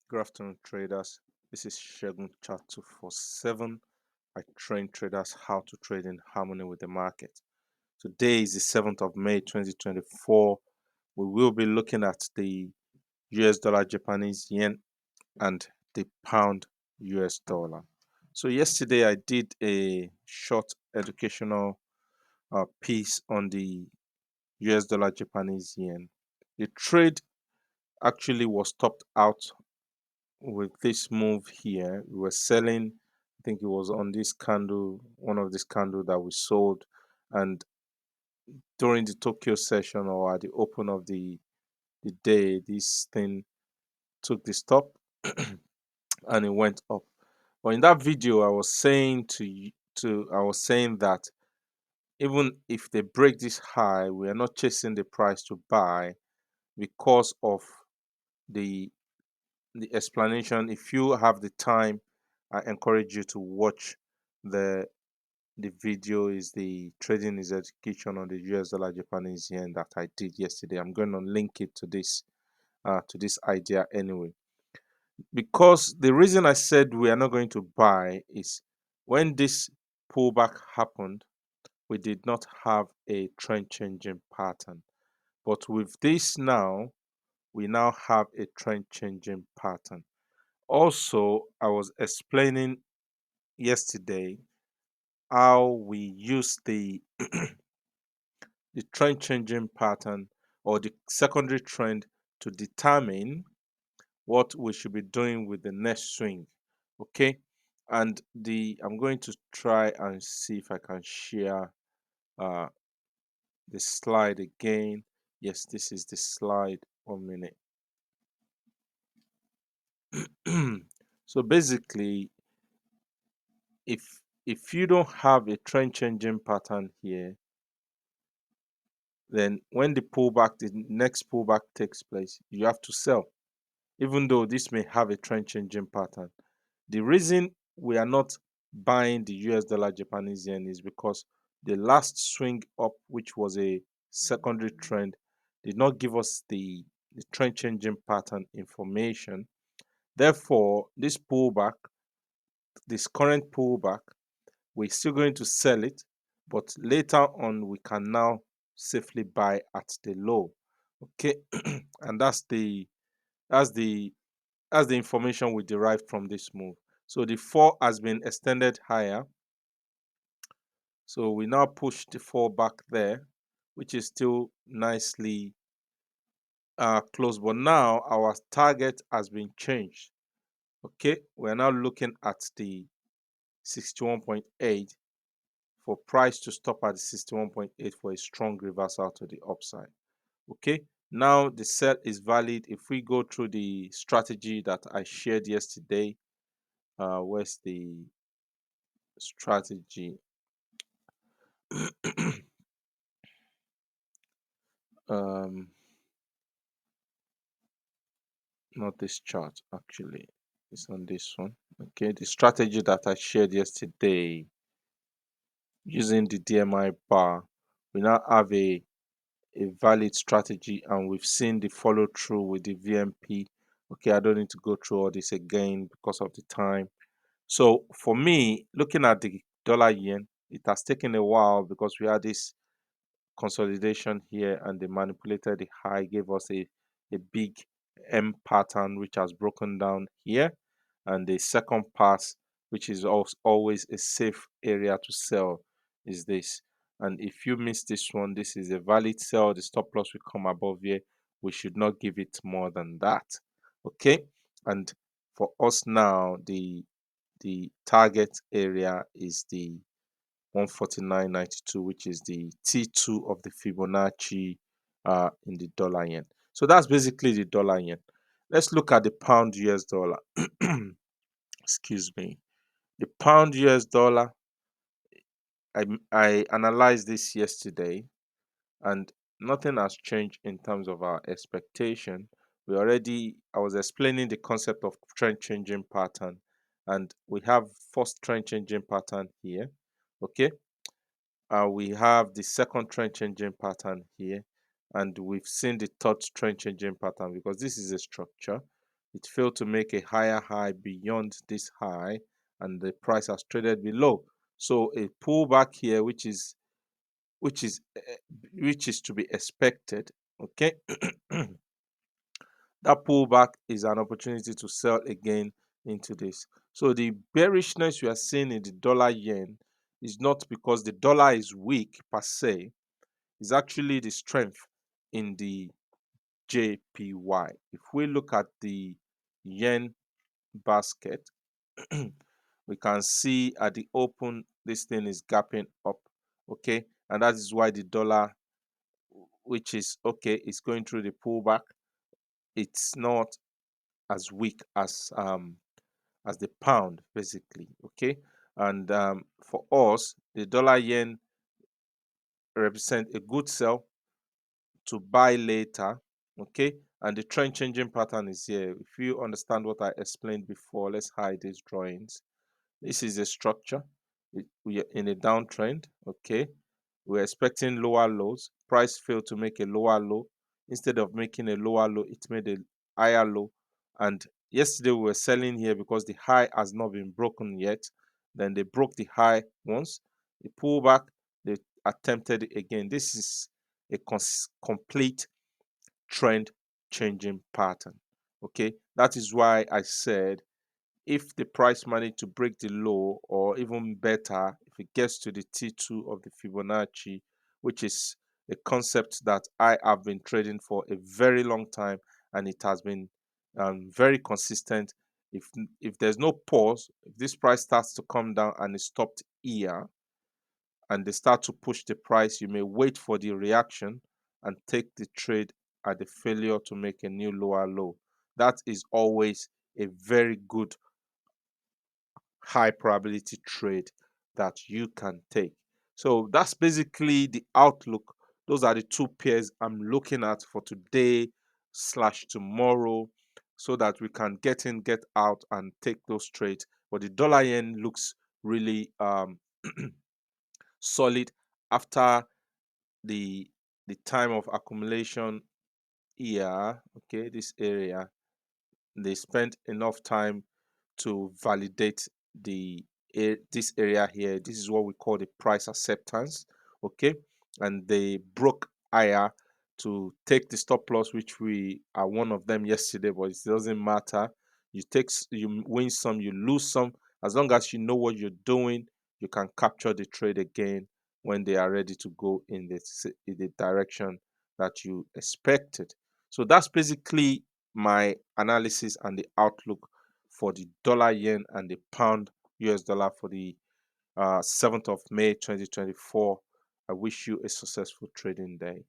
Good afternoon, traders. This is Shegun Chat 247. I train traders how to trade in harmony with the market. Today is the 7th of May 2024. We will be looking at the US dollar Japanese yen and the pound US dollar. So, yesterday I did a short educational piece on the US dollar Japanese yen. The trade actually was topped out with this move here. We were selling, I think it was on this candle, one of this candle that we sold, and during the Tokyo session or at the open of the day, this thing took the stop and it went up. But in that video, I was saying I was saying that even if they break this high, we are not chasing the price to buy because of the the explanation. If you have the time, I encourage you to watch the the video. Is the trading is education on the US dollar Japanese yen that I did yesterday. I'm going to link it to this idea anyway, because the reason I said we are not going to buy is when this pullback happened, we did not have a trend changing pattern, but with this now, we now have a trend changing pattern. Also, I was explaining yesterday how we use the trend changing pattern or the secondary trend to determine what we should be doing with the next swing. Okay, and the I'm going to try and see if I can share uh the slide again. Yes, this is the slide. 1 minute. So basically, if you don't have a trend changing pattern here, then when the next pullback takes place, you have to sell, even though this may have a trend changing pattern. The reason we are not buying the US dollar Japanese yen is because the last swing up, which was a secondary trend, did not give us the trend changing pattern information. Therefore, this current pullback, we're still going to sell it, but later on we can now safely buy at the low. Okay, and that's the that's the information we derived from this move. So the fall has been extended higher, so we now push the fall back there, which is still nicely close, but now our target has been changed. Okay, we're now looking at the 61.8 for price to stop at the 61.8 for a strong reversal to the upside. Okay, now the sell is valid. If we go through the strategy that I shared yesterday, where's the strategy? um Not this chart, actually, it's on this one. Okay, the strategy that I shared yesterday using the DMI bar, we now have a valid strategy, and we've seen the follow through with the VMP. Okay, I don't need to go through all this again because of the time. So for me, looking at the dollar yen, it has taken a while because we had this consolidation here and they manipulated the high, gave us a big M pattern which has broken down here, and the second pass, which is always a safe area to sell, is this. And if you miss this one, this is a valid sell. The stop loss will come above here. We should not give it more than that. Okay, and for us now, the target area is the 149.92, which is the T2 of the Fibonacci in the dollar yen. So that's basically the dollar yen. Let's look at the pound US dollar. Excuse me. The pound US dollar, I analyzed this yesterday, and nothing has changed in terms of our expectation. I was explaining the concept of trend changing pattern, and we have first trend changing pattern here. Okay, we have the second trend changing pattern here, and we've seen the third trend changing pattern because this is a structure. It failed to make a higher high beyond this high, and the price has traded below. So a pullback here, which is which is to be expected. Okay. That pullback is an opportunity to sell again into this. So the bearishness you are seeing in the dollar yen is not because the dollar is weak per se, it's actually the strength in the JPY. If we look at the yen basket, we can see at the open this thing is gapping up. Okay, and that is why the dollar, which is okay, is going through the pullback. It's not as weak as the pound, basically. Okay, and for us, the dollar yen represent a good sell to buy later. Okay, and the trend changing pattern is here. If you understand what I explained before, let's hide these drawings. This is a structure. We are in a downtrend. Okay, we're expecting lower lows. Price failed to make a lower low. Instead of making a lower low, it made a higher low. And yesterday we were selling here because the high has not been broken yet. Then they broke the high once. They pulled back. They attempted it again. This is a complete trend changing pattern. Okay, that is why I said if the price managed to break the low, or even better, if it gets to the T2 of the Fibonacci, which is a concept that I have been trading for a very long time, and it has been very consistent. If there's no pause, if this price starts to come down and it stopped here, and they start to push the price, you may wait for the reaction and take the trade at the failure to make a new lower low. That is always a very good high probability trade that you can take. So that's basically the outlook. Those are the two pairs I'm looking at for today slash tomorrow, so that we can get in, get out, and take those trades. But the dollar yen looks really solid after the time of accumulation here. Okay, this area, they spent enough time to validate this area here. This is what we call the price acceptance. Okay, and they broke higher to take the stop loss, which we are one of them yesterday, but it doesn't matter. You win some, you lose some. As long as you know what you're doing, you can capture the trade again when they are ready to go in the direction that you expected. So that's basically my analysis and the outlook for the dollar yen and the pound US dollar for the 7th of May 2024. I wish you a successful trading day.